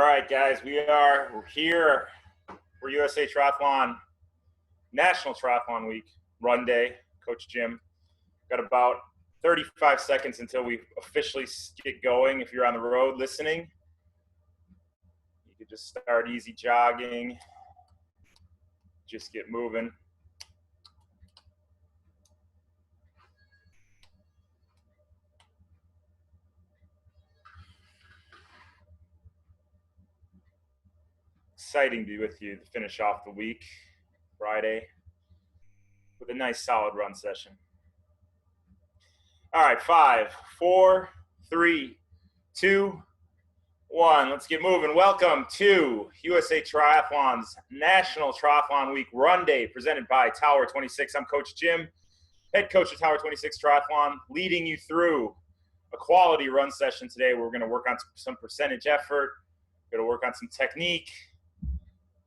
right, guys, we're here for USA Triathlon National Triathlon Week, run day. Coach Jim, got about 35 seconds until we officially get going. If you're on the road listening, you could just start easy jogging, just get moving. Exciting to be with you to finish off the week, Friday, with a nice solid run session. All right, 5, 4, 3, 2, 1. Let's get moving. Welcome to USA Triathlon's National Triathlon Week Run Day, presented by Tower 26. I'm Coach Jim, head coach of Tower 26 Triathlon, leading you through a quality run session today. We're going to work on some percentage effort. We're going to work on some technique.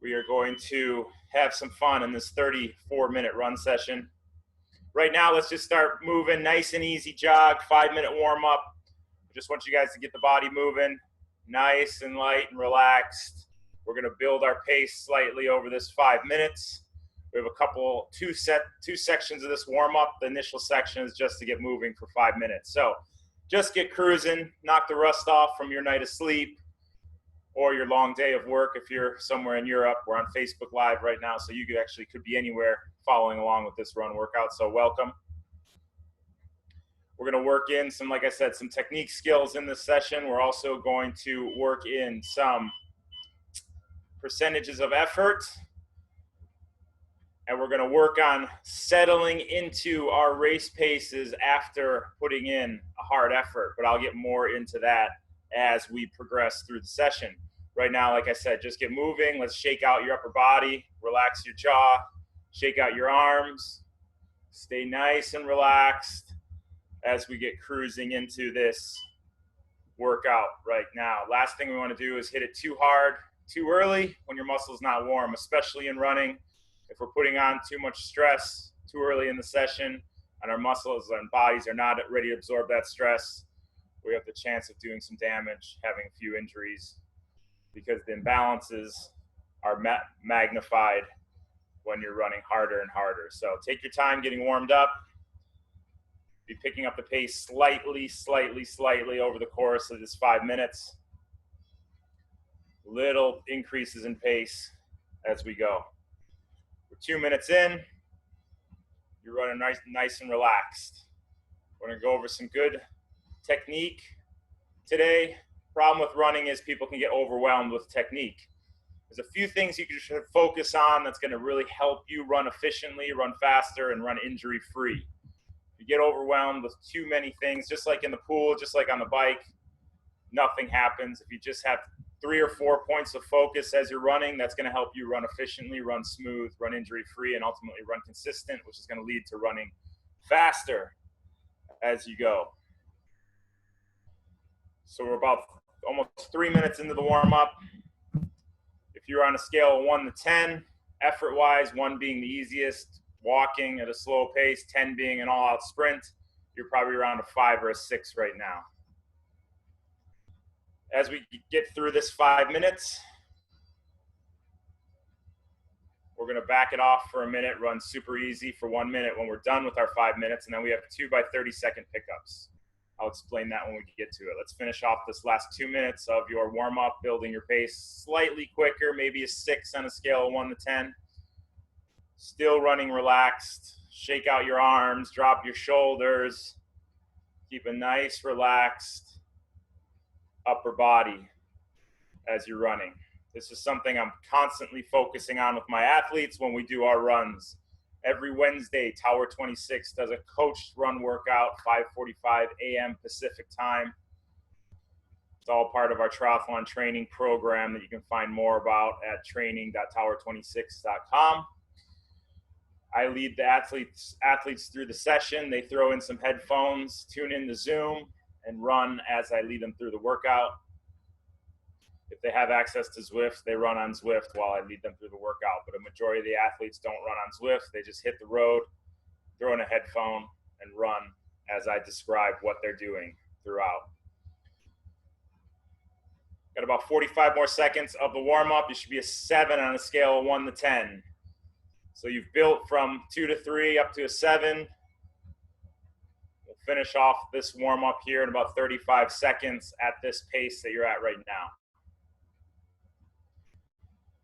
We are going to have some fun in this 34-minute run session. Right now, let's just start moving. Nice and easy jog, 5-minute warm-up. I just want you guys to get the body moving, nice and light and relaxed. We're going to build our pace slightly over this 5 minutes. We have two sections of this warm-up. The initial section is just to get moving for 5 minutes. So just get cruising, knock the rust off from your night of sleep or your long day of work. If you're somewhere in Europe, we're on Facebook Live right now, so you could be anywhere following along with this run workout, so welcome. We're going to work in some, like I said, some technique skills in this session. We're also going to work in some percentages of effort, and we're going to work on settling into our race paces after putting in a hard effort, but I'll get more into that as we progress through the session. Right now, like I said, just get moving. Let's shake out your upper body, relax your jaw, shake out your arms, stay nice and relaxed as we get cruising into this workout right now. Last thing we want to do is hit it too hard, too early when your muscle's not warm, especially in running. If we're putting on too much stress too early in the session and our muscles and bodies are not ready to absorb that stress, we have the chance of doing some damage, having a few injuries, because the imbalances are magnified when you're running harder and harder. So take your time getting warmed up. Be picking up the pace slightly over the course of this 5 minutes. Little increases in pace as we go. We're 2 minutes in. You're running nice and relaxed. We're going to go over some good technique today. Problem with running is people can get overwhelmed with technique. There's a few things you should focus on that's going to really help you run efficiently, run faster, and run injury-free. If you get overwhelmed with too many things, just like in the pool, just like on the bike, nothing happens. If you just have 3 or 4 points of focus as you're running, that's going to help you run efficiently, run smooth, run injury-free, and ultimately run consistent, which is going to lead to running faster as you go. So we're about almost 3 minutes into the warm-up. If you're on a scale of 1 to 10, effort-wise, 1 being the easiest, walking at a slow pace, 10 being an all-out sprint, you're probably around a 5 or a 6 right now. As we get through this 5 minutes, we're going to back it off for a minute, run super easy for 1 minute when we're done with our 5 minutes, and then we have 2 by 30-second pickups. I'll explain that when we get to it. Let's finish off this last 2 minutes of your warm-up, building your pace slightly quicker, maybe a 6 on a scale of 1 to 10. Still running relaxed. Shake out your arms, drop your shoulders. Keep a nice, relaxed upper body as you're running. This is something I'm constantly focusing on with my athletes when we do our runs. Every Wednesday, Tower 26 does a coached run workout, 5:45 a.m. Pacific time. It's all part of our triathlon training program that you can find more about at training.tower26.com. I lead the athletes through the session. They throw in some headphones, tune in to Zoom, and run as I lead them through the workout. If they have access to Zwift, they run on Zwift while I lead them through the workout. But a majority of the athletes don't run on Zwift. They just hit the road, throw in a headphone, and run as I describe what they're doing throughout. Got Got about 45 more seconds of the warm-up. You should be a 7 on a scale of 1 to 10. So you've built from 2 to 3 up to a 7. We'll finish off this warm-up here in about 35 seconds at this pace that you're at right now.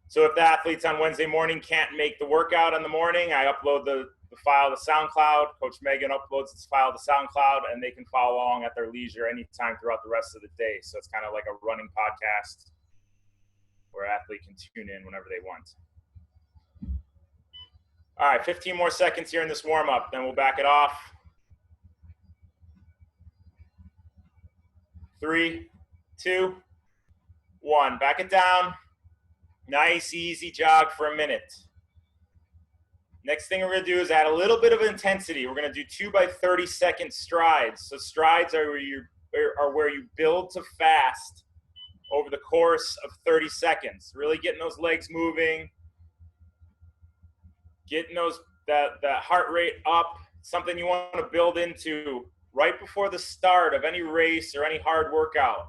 So if the athletes on Wednesday morning can't make the workout in the morning, I upload the file to SoundCloud. Coach Megan uploads this file to SoundCloud, and they can follow along at their leisure anytime throughout the rest of the day. So it's kind of like a running podcast where an athlete can tune in whenever they want. All right, 15 more seconds here in this warm-up, then we'll back it off. 3, 2, 1. Back it down. Nice, easy jog for a minute. Next thing we're going to do is add a little bit of intensity. We're going to do 2 by 30-second strides. So strides are where you build to fast over the course of 30 seconds. Really getting those legs moving, getting that heart rate up. Something you want to build into right before the start of any race or any hard workout,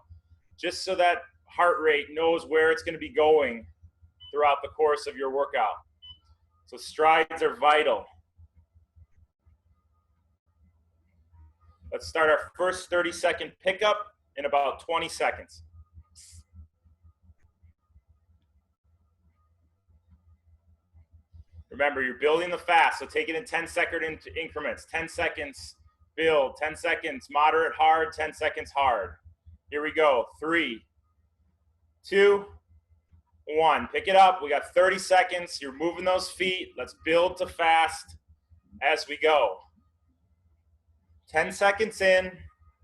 just so that heart rate knows where it's going to be going throughout the course of your workout. So strides are vital. Let's start our first 30-second pickup in about 20 seconds. Remember, you're building the fast, so take it in 10-second increments. 10 seconds, build. 10 seconds, moderate, hard. 10 seconds, hard. Here we go. 3, 2, 1. Pick it up. We got 30 seconds. You're moving those feet. Let's build to fast as we go. 10 seconds in.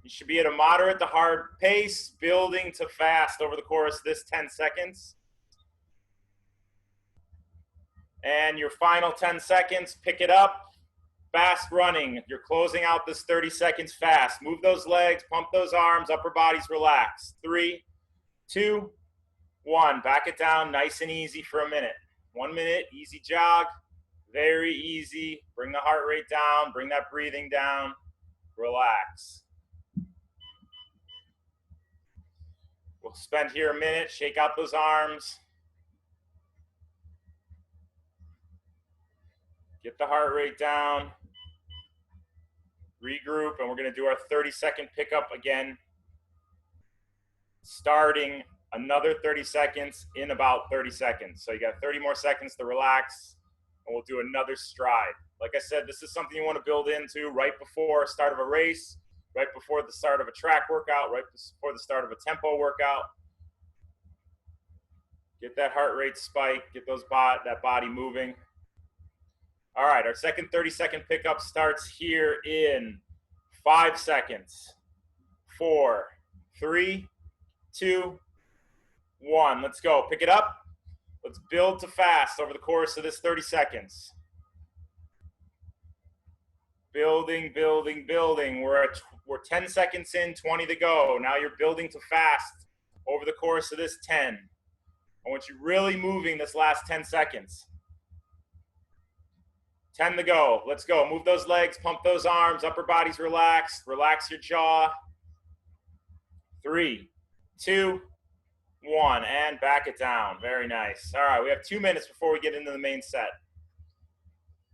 You should be at a moderate to hard pace, building to fast over the course of this 10 seconds. And your final 10 seconds, pick it up. Fast running. You're closing out this 30 seconds fast. Move those legs, pump those arms, upper body's relaxed. 3, 2, 1. Back it down nice and easy for a minute. 1 minute, easy jog. Very easy. Bring the heart rate down. Bring that breathing down. Relax. We'll spend here a minute. Shake out those arms. Get the heart rate down. Regroup, and we're going to do our 30-second pickup again. Starting another 30 seconds in about 30 seconds. So you got 30 more seconds to relax, and we'll do another stride. Like I said, this is something you want to build into right before the start of a race, right before the start of a track workout, right before the start of a tempo workout. Get that heart rate spike, get that body moving. All right, our second 30-second pickup starts here in 5 seconds. 4, 3, 2, 1. Let's go. Pick it up. Let's build to fast over the course of this 30 seconds. Building, building, building. We're 10 seconds in, 20 to go. Now you're building to fast over the course of this 10. I want you really moving this last 10 seconds. 10 to go. Let's go. Move those legs, pump those arms, upper body's relaxed. Relax your jaw. 3, 2, 1, and back it down. Very nice. All right, we have 2 minutes before we get into the main set.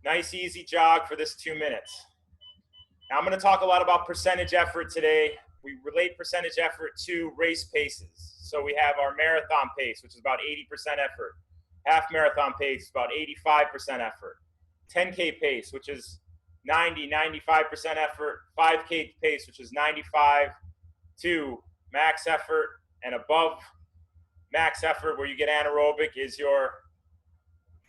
Nice, easy jog for this 2 minutes. Now I'm going to talk a lot about percentage effort today. We relate percentage effort to race paces. So we have our marathon pace, which is about 80% effort. Half marathon pace, about 85% effort. 10K pace, which is 95% effort. 5K pace, which is 95 to max effort, and above max effort where you get anaerobic is your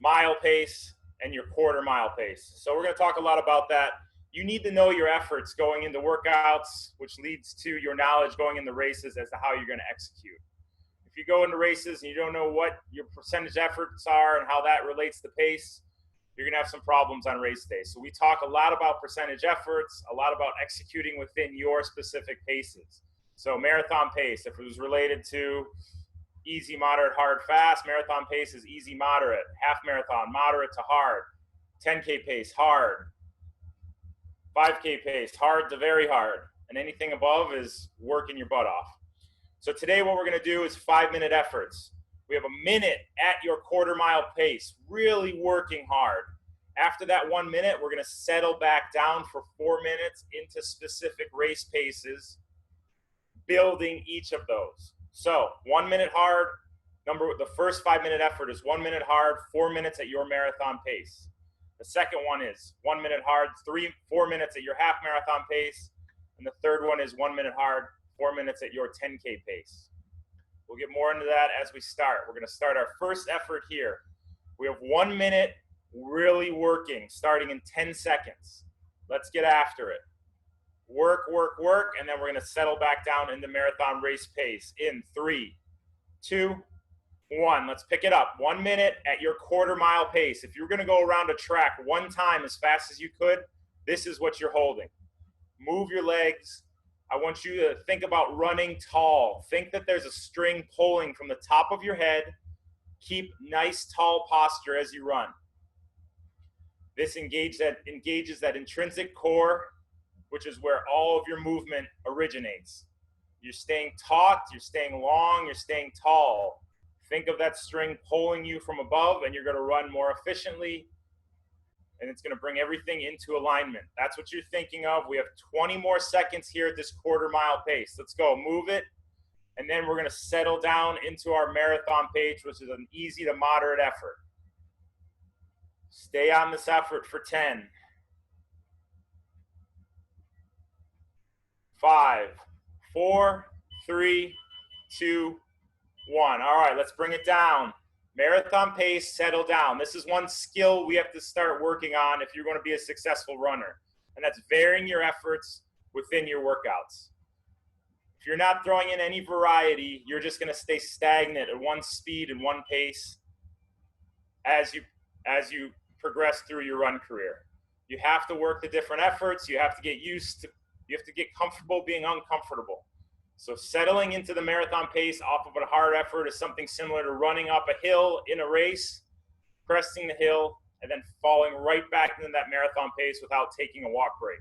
mile pace and your quarter mile pace. So we're going to talk a lot about that. You need to know your efforts going into workouts, which leads to your knowledge going into races as to how you're going to execute. If you go into races and you don't know what your percentage efforts are and how that relates to pace, you're going to have some problems on race day. So we talk a lot about percentage efforts, a lot about executing within your specific paces. So marathon pace, if it was related to easy, moderate, hard, fast, marathon pace is easy, moderate. Half marathon, moderate to hard. 10K pace, hard. 5K pace, hard to very hard. And anything above is working your butt off. So today what we're going to do is 5-minute efforts. We have a minute at your quarter-mile pace, really working hard. After that 1 minute, we're going to settle back down for 4 minutes into specific race paces, building each of those. So 1 minute hard. The first 5-minute effort is 1 minute hard, 4 minutes at your marathon pace. The second one is 1 minute hard, 4 minutes at your half marathon pace. And the third one is 1 minute hard, 4 minutes at your 10K pace. We'll get more into that as we start. We're going to start our first effort here. We have 1 minute really working, starting in 10 seconds. Let's get after it. Work, work, work, and then we're going to settle back down into marathon race pace in 3, 2, 1. Let's pick it up. 1 minute at your quarter-mile pace. If you're going to go around a track one time as fast as you could, this is what you're holding. Move your legs. I want you to think about running tall. Think that there's a string pulling from the top of your head. Keep nice tall posture as you run. This engages that intrinsic core, which is where all of your movement originates. You're staying taut, you're staying long, you're staying tall. Think of that string pulling you from above, and you're going to run more efficiently, and it's going to bring everything into alignment. That's what you're thinking of. We have 20 more seconds here at this quarter-mile pace. Let's go. Move it, and then we're going to settle down into our marathon pace, which is an easy to moderate effort. Stay on this effort for 10. 5, 4, 3, 2, 1. All right, let's bring it down. Marathon pace, settle down. This is one skill we have to start working on if you're going to be a successful runner, and that's varying your efforts within your workouts. If you're not throwing in any variety, you're just going to stay stagnant at one speed and one pace as you progress through your run career. You have to work the different efforts. You have to get comfortable being uncomfortable. So settling into the marathon pace off of a hard effort is something similar to running up a hill in a race, cresting the hill, and then falling right back into that marathon pace without taking a walk break.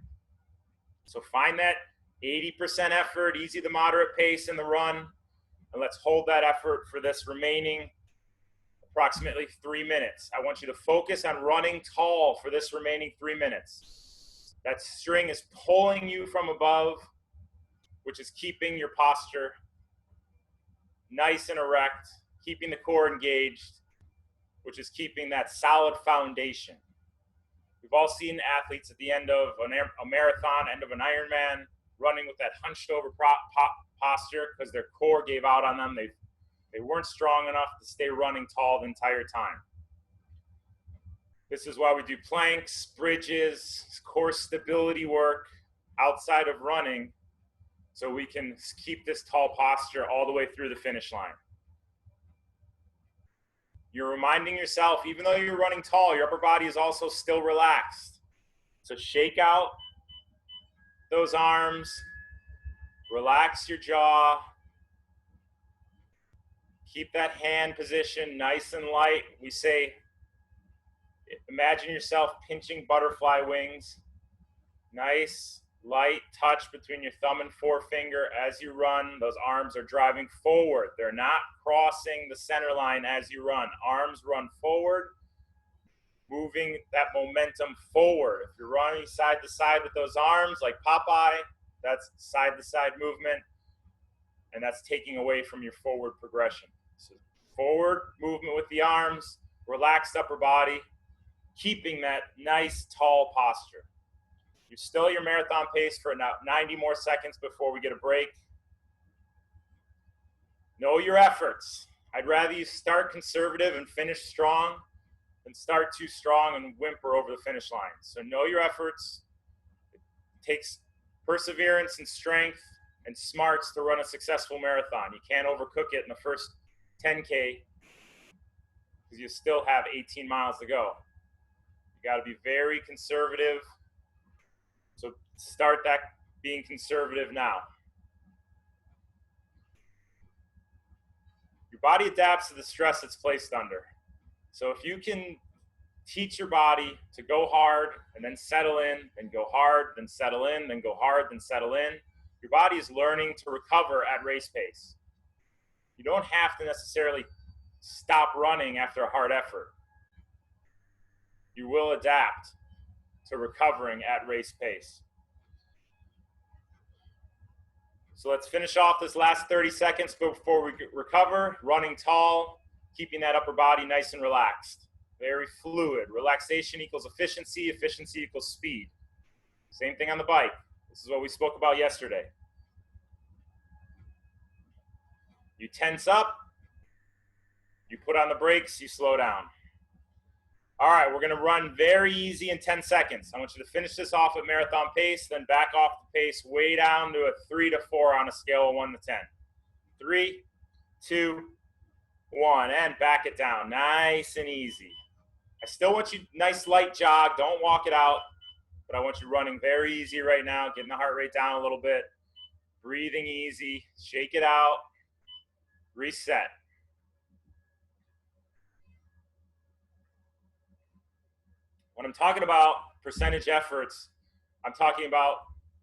So find that 80% effort, easy to moderate pace in the run, and let's hold that effort for this remaining approximately 3 minutes. I want you to focus on running tall for this remaining 3 minutes. That string is pulling you from above, which is keeping your posture nice and erect, keeping the core engaged, which is keeping that solid foundation. We've all seen athletes at the end of a marathon, end of an Ironman, running with that hunched over posture because their core gave out on them. They weren't strong enough to stay running tall the entire time. This is why we do planks, bridges, core stability work outside of running, so we can keep this tall posture all the way through the finish line. You're reminding yourself, even though you're running tall, your upper body is also still relaxed. So shake out those arms, relax your jaw, keep that hand position nice and light. We say, imagine yourself pinching butterfly wings. Nice, light touch between your thumb and forefinger as you run. Those arms are driving forward. They're not crossing the center line as you run. Arms run forward, moving that momentum forward. If you're running side to side with those arms like Popeye, that's side to side movement, and that's taking away from your forward progression. So forward movement with the arms, relaxed upper body, keeping that nice tall posture. You're still at your marathon pace for about 90 more seconds before we get a break. Know your efforts. I'd rather you start conservative and finish strong than start too strong and whimper over the finish line. So know your efforts. It takes perseverance and strength and smarts to run a successful marathon. You can't overcook it in the first 10K because you still have 18 miles to go. You got to be very conservative. So start that being conservative now. Your body adapts to the stress it's placed under. So if you can teach your body to go hard and then settle in, then go hard, then settle in, then go hard, then settle in, your body is learning to recover at race pace. You don't have to necessarily stop running after a hard effort. You will adapt to recovering at race pace. So let's finish off this last 30 seconds before we recover, running tall, keeping that upper body nice and relaxed. Very fluid. Relaxation equals efficiency, efficiency equals speed. Same thing on the bike. This is what we spoke about yesterday. You tense up, you put on the brakes, you slow down. All right, we're gonna run very easy in 10 seconds. I want you to finish this off at marathon pace, then back off the pace way down to a 3 to 4 on a scale of 1 to 10. 3, 2, 1, and back it down, nice and easy. I still want you, nice light jog, don't walk it out, but I want you running very easy right now, getting the heart rate down a little bit, breathing easy, shake it out, reset. When I'm talking about percentage efforts, I'm talking about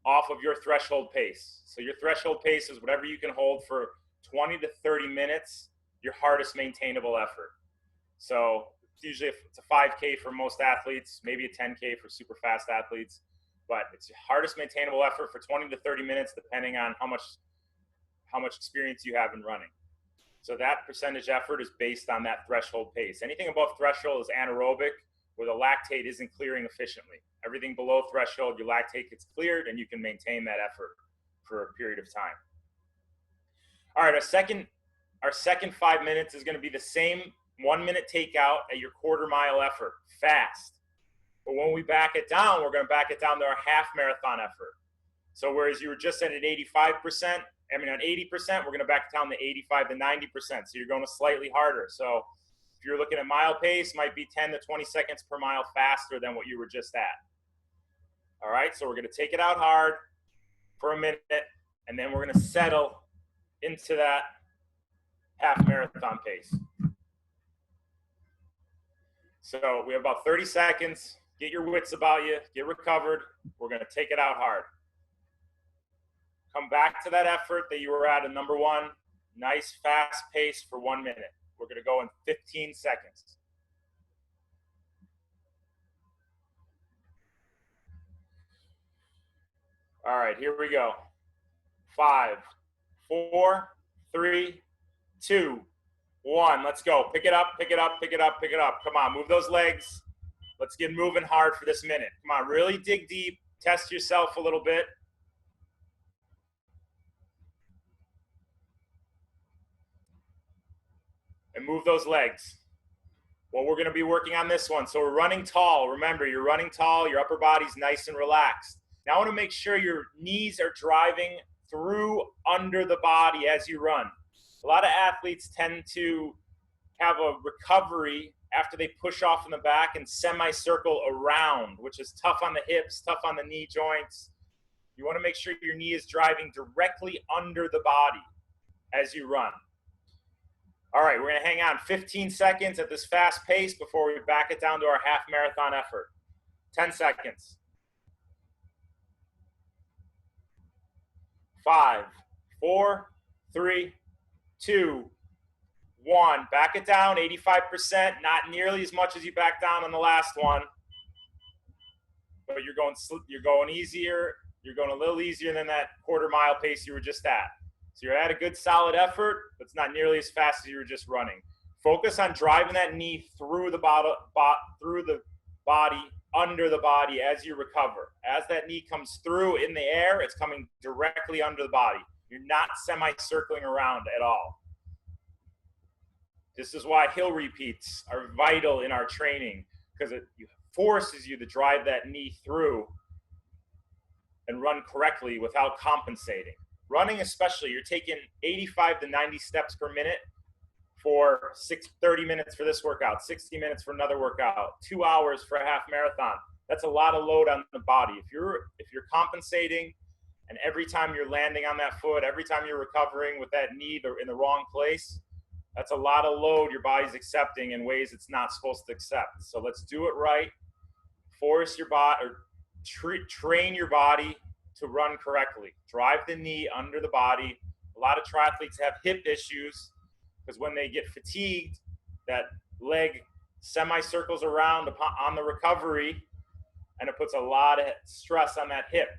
off of your threshold pace. So your threshold pace is whatever you can hold for 20 to 30 minutes, your hardest maintainable effort. So usually it's a 5K for most athletes, maybe a 10K for super fast athletes, but it's your hardest maintainable effort for 20 to 30 minutes, depending on how much experience you have in running. So that percentage effort is based on that threshold pace. Anything above threshold is anaerobic, where the lactate isn't clearing efficiently. Everything below threshold, your lactate gets cleared and you can maintain that effort for a period of time. All right, our second 5 minutes is gonna be the same 1 minute takeout at your quarter mile effort, fast. But when we back it down, we're gonna back it down to our half marathon effort. So whereas you were just at an 85%, on 80%, we're gonna back it down to 85 to 90%. So you're going slightly harder. So if you're looking at mile pace, might be 10 to 20 seconds per mile faster than what you were just at. All right, so we're gonna take it out hard for a minute, and then we're gonna settle into that half marathon pace. So we have about 30 seconds. Get your wits about you, get recovered. We're gonna take it out hard. Come back to that effort that you were at number 1, nice fast pace for 1 minute. We're gonna go in 15 seconds. All right, here we go. 5, 4, 3, 2, 1. Let's go. Pick it up, pick it up, pick it up, pick it up. Come on, move those legs. Let's get moving hard for this minute. Come on, really dig deep. Test yourself a little bit. And move those legs. Well, we're gonna be working on this one. So we're running tall. Remember, you're running tall, your upper body's nice and relaxed. Now I wanna make sure your knees are driving through under the body as you run. A lot of athletes tend to have a recovery after they push off in the back and semicircle around, which is tough on the hips, tough on the knee joints. You wanna make sure your knee is driving directly under the body as you run. All right, we're gonna hang on 15 seconds at this fast pace before we back it down to our half marathon effort. 10 seconds. 5, 4, 3, 2, 1. Back it down, 85%, not nearly as much as you backed down on the last one. But you're going easier, you're going a little easier than that quarter mile pace you were just at. So you're at a good solid effort, but it's not nearly as fast as you were just running. Focus on driving that knee through the body, under the body as you recover. As that knee comes through in the air, it's coming directly under the body. You're not semi-circling around at all. This is why hill repeats are vital in our training, because it forces you to drive that knee through and run correctly without compensating. Running especially, you're taking 85 to 90 steps per minute for 30 minutes for this workout, 60 minutes for another workout, 2 hours for a half marathon. That's a lot of load on the body. If you're compensating, and every time you're landing on that foot, every time you're recovering with that knee in the wrong place, that's a lot of load your body's accepting in ways it's not supposed to accept. So let's do it right. Force your body, or train your body to run correctly. Drive the knee under the body. A lot of triathletes have hip issues. because when they get fatigued, that leg semicircles around on the recovery, and it puts a lot of stress on that hip.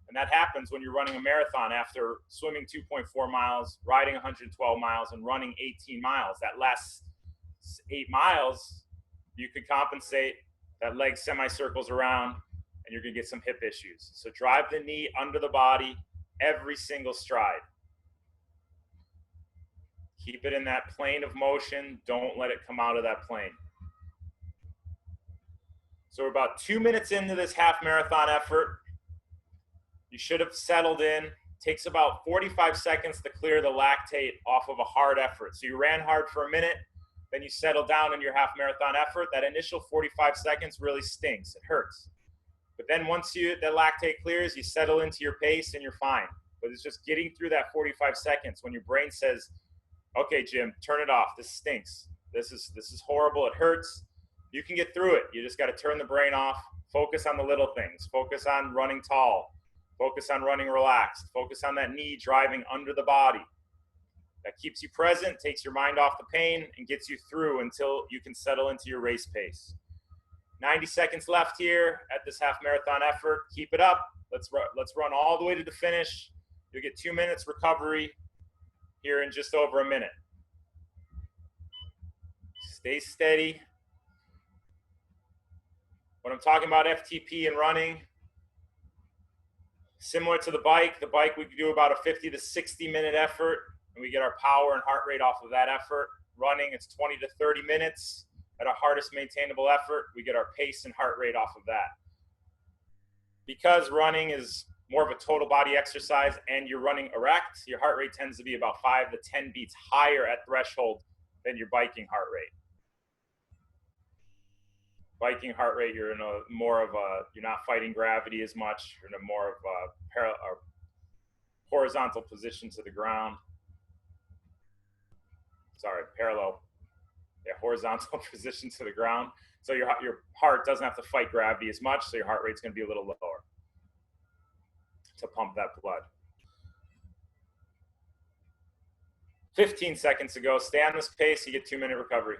And that happens when you're running a marathon after swimming 2.4 miles, riding 112 miles, and running 18 miles. That last 8 miles, you could compensate. That leg semicircles around, and you're going to get some hip issues. So drive the knee under the body every single stride. Keep it in that plane of motion. Don't let it come out of that plane. So we're about 2 minutes into this half marathon effort. You should have settled in. Takes about 45 seconds to clear the lactate off of a hard effort. So you ran hard for a minute, then you settle down in your half marathon effort. That initial 45 seconds really stinks. It hurts. But then once the lactate clears, you settle into your pace and you're fine. But it's just getting through that 45 seconds when your brain says, okay, Jim, turn it off. This stinks. This is horrible. It hurts. You can get through it. You just got to turn the brain off. Focus on the little things. Focus on running tall. Focus on running relaxed. Focus on that knee driving under the body. That keeps you present, takes your mind off the pain, and gets you through until you can settle into your race pace. 90 seconds left here at this half marathon effort. Keep it up. Let's run all the way to the finish. You'll get 2 minutes recovery here in just over a minute. Stay steady. When I'm talking about FTP and running, similar to the bike we could do about a 50 to 60 minute effort, and we get our power and heart rate off of that effort. Running, it's 20 to 30 minutes at our hardest maintainable effort. We get our pace and heart rate off of that. Because running is more of a total body exercise and you're running erect, your heart rate tends to be about 5 to 10 beats higher at threshold than your biking heart rate. Biking heart rate, you're in a more of a, you're not fighting gravity as much. You're in a more of a horizontal position to the ground. Sorry, parallel. Yeah, horizontal position to the ground. So your heart doesn't have to fight gravity as much, so your heart rate's going to be a little lower to pump that blood. 15 seconds to go. Stay on this pace, you get 2 minute recovery.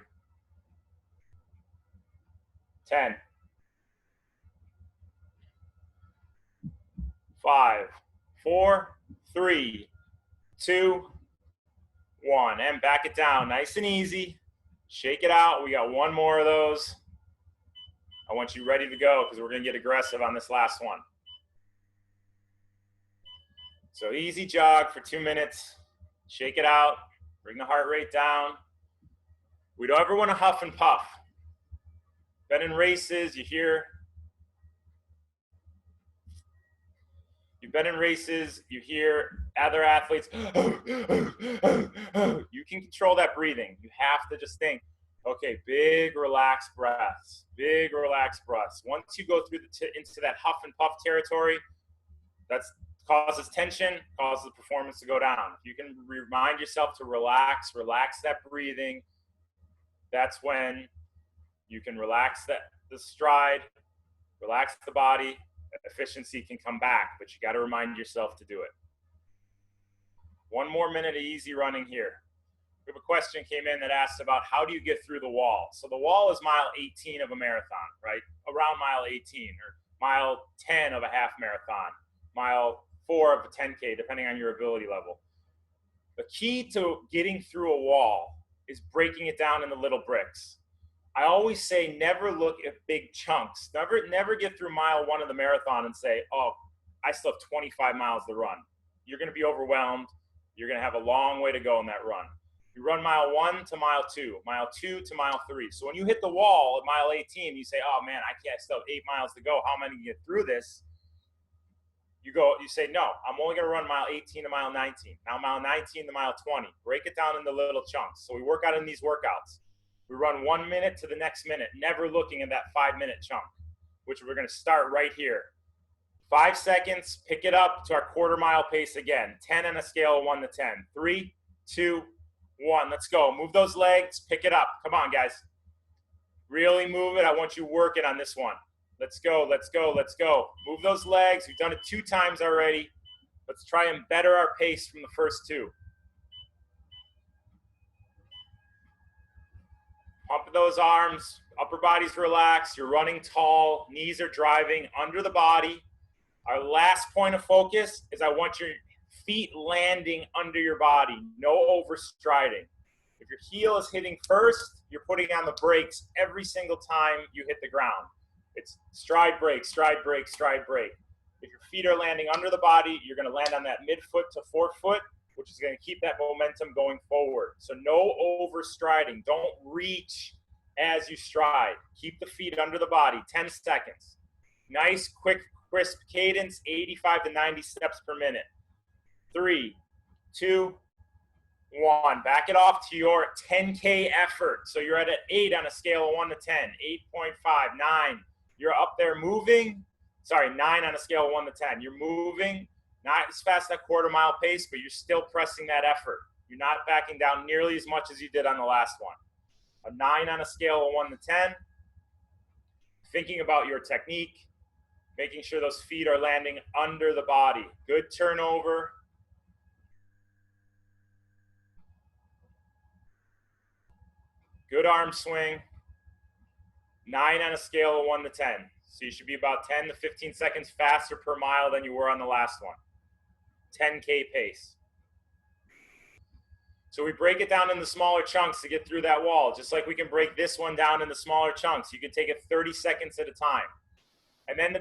10, 5, 4, 3, 2, 1. And back it down nice and easy. Shake it out. We got one more of those. I want you ready to go because we're going to get aggressive on this last one. So easy jog for 2 minutes. Shake it out. Bring the heart rate down. We don't ever want to huff and puff. Been in races, you've been in races, you hear other athletes, you can control that breathing. You have to just think, okay, big relaxed breaths, big relaxed breaths. Once you go through into that huff and puff territory, that causes tension, causes the performance to go down. If you can remind yourself to relax that breathing, that's when you can relax the stride, relax the body, efficiency can come back, but you got to remind yourself to do it. 1 more minute of easy running here. We have a question came in that asks about how do you get through the wall? So the wall is mile 18 of a marathon, right? Around mile 18 or mile 10 of a half marathon, mile 4 of a 10K, depending on your ability level. The key to getting through a wall is breaking it down into little bricks. I always say never look at big chunks. Never get through mile 1 of the marathon and say, oh, I still have 25 miles to run. You're going to be overwhelmed. You're going to have a long way to go in that run. You run mile 1 to mile 2, mile 2 to mile 3. So when you hit the wall at mile 18, you say, oh man, I still have 8 miles to go. How am I going to get through this? You say, no, I'm only going to run mile 18 to mile 19. Now mile 19 to mile 20. Break it down into little chunks. So we work out in these workouts. We run 1 minute to the next minute, never looking at that 5 minute chunk, which we're going to start right here. 5 seconds, pick it up to our quarter mile pace again. 10 on a scale of 1 to 10. 3, 2, 1. Let's go. Move those legs. Pick it up. Come on, guys. Really move it. I want you working on this one. Let's go. Let's go. Let's go. Move those legs. We've done it 2 times already. Let's try and better our pace from the first 2. Pump those arms, upper body's relaxed, you're running tall, knees are driving under the body. Our last point of focus is I want your feet landing under your body, no overstriding. If your heel is hitting first, you're putting on the brakes every single time you hit the ground. It's stride break, stride break, stride break. If your feet are landing under the body, you're going to land on that midfoot to forefoot, which is going to keep that momentum going forward. So no overstriding. Don't reach as you stride. Keep the feet under the body, 10 seconds. Nice, quick, crisp cadence, 85 to 90 steps per minute. 3, 2, 1. Back it off to your 10K effort. So you're at an 8 on a scale of 1 to 10, 8.5, 9. You're up there moving. Sorry, 9 on a scale of 1 to 10. You're moving, not as fast as that quarter-mile pace, but you're still pressing that effort. You're not backing down nearly as much as you did on the last one. A 9 on a scale of 1 to 10. Thinking about your technique, making sure those feet are landing under the body. Good turnover. Good arm swing. 9 on a scale of 1 to 10. So you should be about 10 to 15 seconds faster per mile than you were on the last one. 10K pace. So we break it down into smaller chunks to get through that wall, just like we can break this one down into smaller chunks. You can take it 30 seconds at a time. And then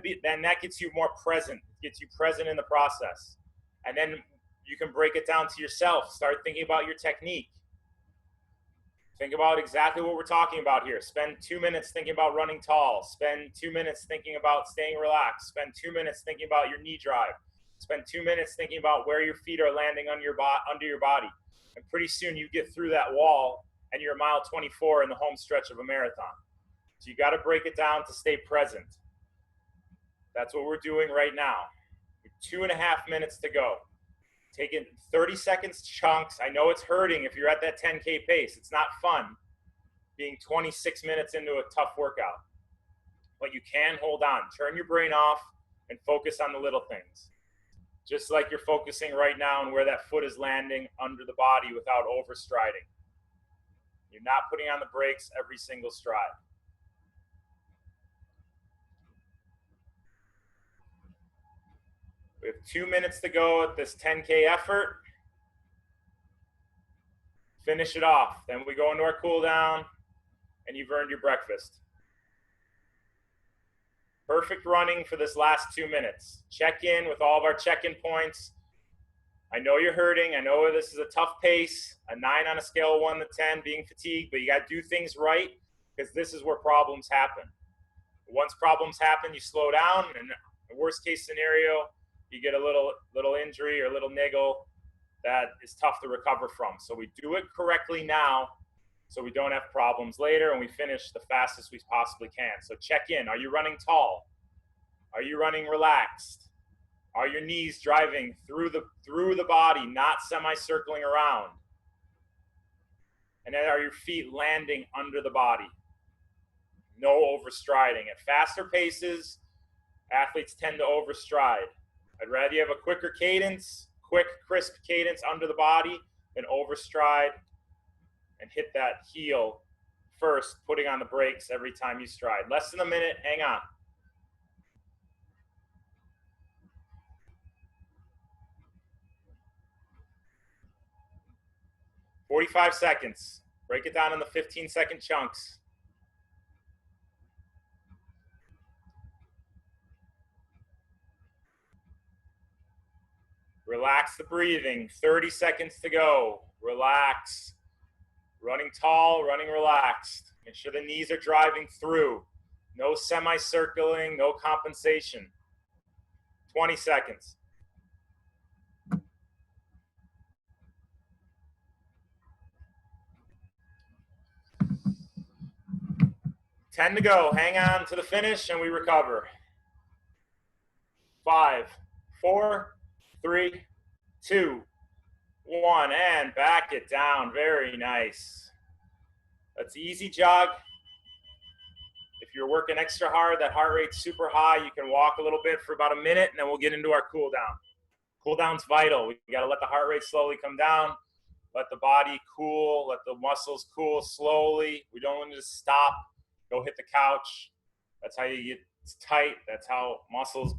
that gets you more present, gets you present in the process. And then you can break it down to yourself. Start thinking about your technique. Think about exactly what we're talking about here. Spend 2 minutes thinking about running tall. Spend 2 minutes thinking about staying relaxed. Spend 2 minutes thinking about your knee drive. Spend 2 minutes thinking about where your feet are landing under your body. And pretty soon you get through that wall and you're a mile 24 in the home stretch of a marathon. So you got to break it down to stay present. That's what we're doing right now. 2.5 minutes to go. Taking 30 seconds chunks. I know it's hurting if you're at that 10K pace. It's not fun being 26 minutes into a tough workout. But you can hold on. Turn your brain off and focus on the little things. Just like you're focusing right now on where that foot is landing under the body without overstriding. You're not putting on the brakes every single stride. We have 2 minutes to go at this 10K effort. Finish it off. Then we go into our cool down and you've earned your breakfast. Perfect running for this last 2 minutes. Check in with all of our check-in points. I know you're hurting. I know this is a tough pace, a 9 on a scale of 1 to 10, being fatigued, but you got to do things right because this is where problems happen. Once problems happen, you slow down, and the worst case scenario, you get a little injury or a little niggle that is tough to recover from. So we do it correctly now so we don't have problems later, and we finish the fastest we possibly can. So check in. Are you running tall? Are you running relaxed? Are your knees driving through the body, not semicircling around? And then are your feet landing under the body? No overstriding. At faster paces, athletes tend to overstride. I'd rather you have a quicker cadence, quick, crisp cadence under the body than overstride and hit that heel first, putting on the brakes every time you stride. Less than a minute, hang on. "45 seconds. Break it down into 15-second chunks. Relax the breathing. 30 seconds to go. Relax. Running tall, running relaxed. Make sure the knees are driving through. No semicircling, no compensation. 20 seconds. Ten to go. Hang on to the finish and we recover. 5, 4, 3, 2, 1, and back it down. Very nice. That's easy jog. If you're working extra hard, that heart rate's super high, you can walk a little bit for about a minute, and then we'll get into our cool down. Cool down's vital. We got to let the heart rate slowly come down. let the body cool, let the muscles cool slowly. We don't want to just stop, go hit the couch. That's how you get tight. That's how muscles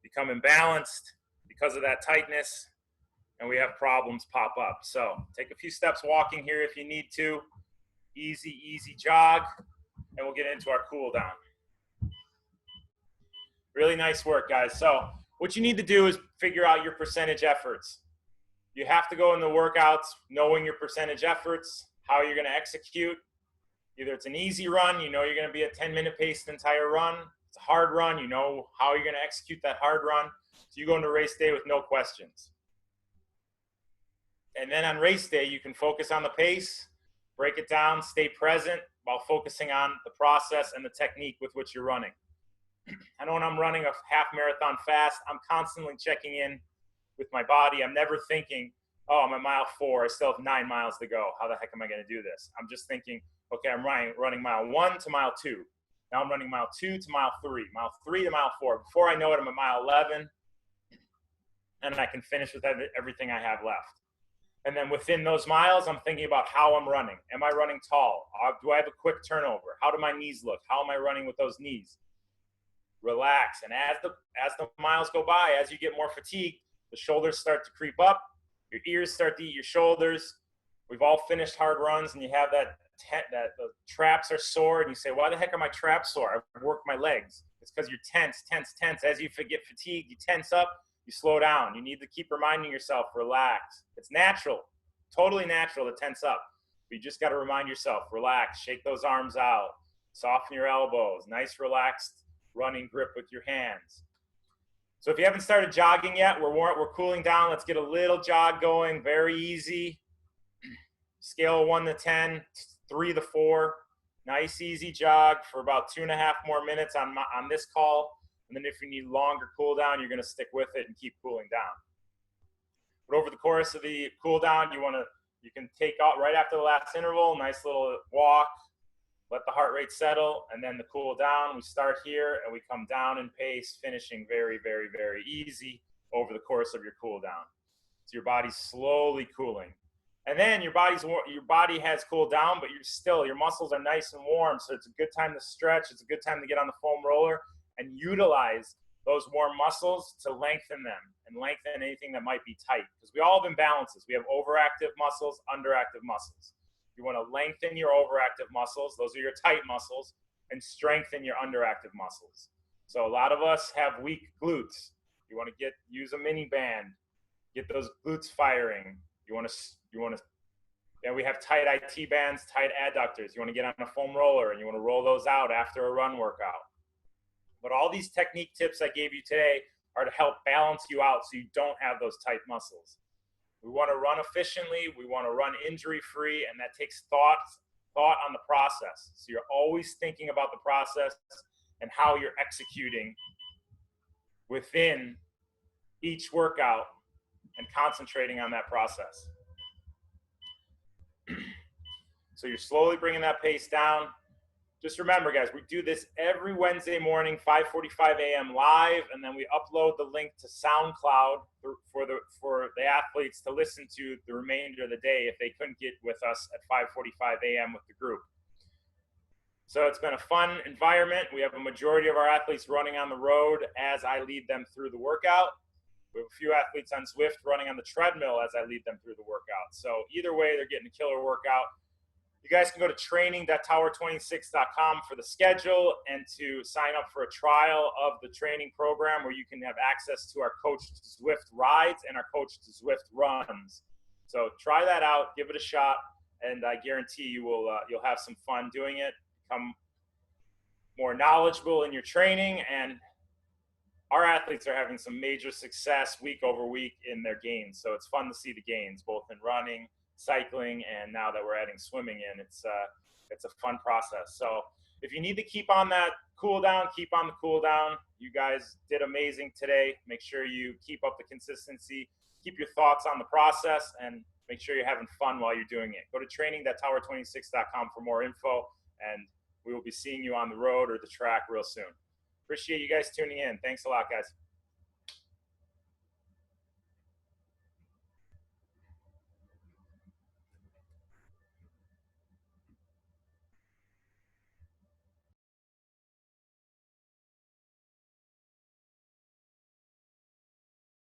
become imbalanced because of that tightness, and we have problems pop up. So take a few steps walking here if you need to. Easy jog, and we'll get into our cool down. Really nice work, guys. So what you need to do is figure out your percentage efforts. You have to go in the workouts knowing your percentage efforts, how you're going to execute. Either it's an easy run, you know you're going to be at 10-minute pace the entire run. It's a hard run, you know how you're going to execute that hard run. So you go into race day with no questions. And then on race day, you can focus on the pace, break it down, stay present while focusing on the process and the technique with which you're running. I know when I'm running a half marathon fast, I'm constantly checking in with my body. I'm never thinking, oh, I'm at mile 4. I still have 9 miles to go. How the heck am I going to do this? I'm just thinking, okay, I'm running mile 1 to mile 2. Now I'm running mile 2 to mile 3, mile 3 to mile 4. Before I know it, I'm at mile 11, and I can finish with everything I have left. And then within those miles, I'm thinking about how I'm running. Am I running tall? Do I have a quick turnover? How do my knees look? How am I running with those knees? Relax. And as the miles go by, as you get more fatigued, the shoulders start to creep up. Your ears start to eat your shoulders. We've all finished hard runs, and you have that the traps are sore, and you say, why the heck are my traps sore? I've worked my legs. It's because you're tense. As you get fatigued, you tense up, you slow down. You need to keep reminding yourself, relax. It's natural, totally natural to tense up. But you just got to remind yourself, relax, shake those arms out, soften your elbows, nice relaxed running grip with your hands. So if you haven't started jogging yet, we're cooling down. Let's get a little jog going, very easy. Scale of 1 to 10, 3 to 4. Nice, easy jog for about 2.5 more minutes on this call. And then if you need longer cool down, you're going to stick with it and keep cooling down. But over the course of the cool down, you can take out right after the last interval, nice little walk, let the heart rate settle, and then the cool down. We start here and we come down in pace, finishing very, very, very easy over the course of your cool down. So your body's slowly cooling. And then your body has cooled down, but your muscles are nice and warm. So it's a good time to stretch. It's a good time to get on the foam roller and utilize those warm muscles to lengthen them and lengthen anything that might be tight. Because we all have imbalances. We have overactive muscles, underactive muscles. You want to lengthen your overactive muscles. Those are your tight muscles, and strengthen your underactive muscles. So a lot of us have weak glutes. You want to use a mini band, get those glutes firing. And we have tight IT bands, tight adductors. You want to get on a foam roller and you want to roll those out after a run workout. But all these technique tips I gave you today are to help balance you out so you don't have those tight muscles. We want to run efficiently. We want to run injury-free, and that takes thought on the process. So you're always thinking about the process and how you're executing within each workout and concentrating on that process. So you're slowly bringing that pace down. Just remember, guys, we do this every Wednesday morning, 5:45 a.m. live, and then we upload the link to SoundCloud for the athletes to listen to the remainder of the day if they couldn't get with us at 5:45 a.m. with the group. So it's been a fun environment. We have a majority of our athletes running on the road as I lead them through the workout. We have a few athletes on Zwift running on the treadmill as I lead them through the workout. So either way, they're getting a killer workout. You guys can go to training.tower26.com for the schedule and to sign up for a trial of the training program where you can have access to our coached Zwift rides and our coached Zwift runs. So try that out, give it a shot, and I guarantee you'll have some fun doing it, become more knowledgeable in your training, and our athletes are having some major success week over week in their gains. So it's fun to see the gains, both in running, cycling, and now that we're adding swimming in, it's a fun process. So if you need to keep on that cool down, keep on the cool down. You guys did amazing today. Make sure you keep up the consistency, keep your thoughts on the process, and make sure you're having fun while you're doing it. Go to training.tower26.com for more info, and we will be seeing you on the road or the track real soon. Appreciate you guys tuning in. Thanks a lot, guys.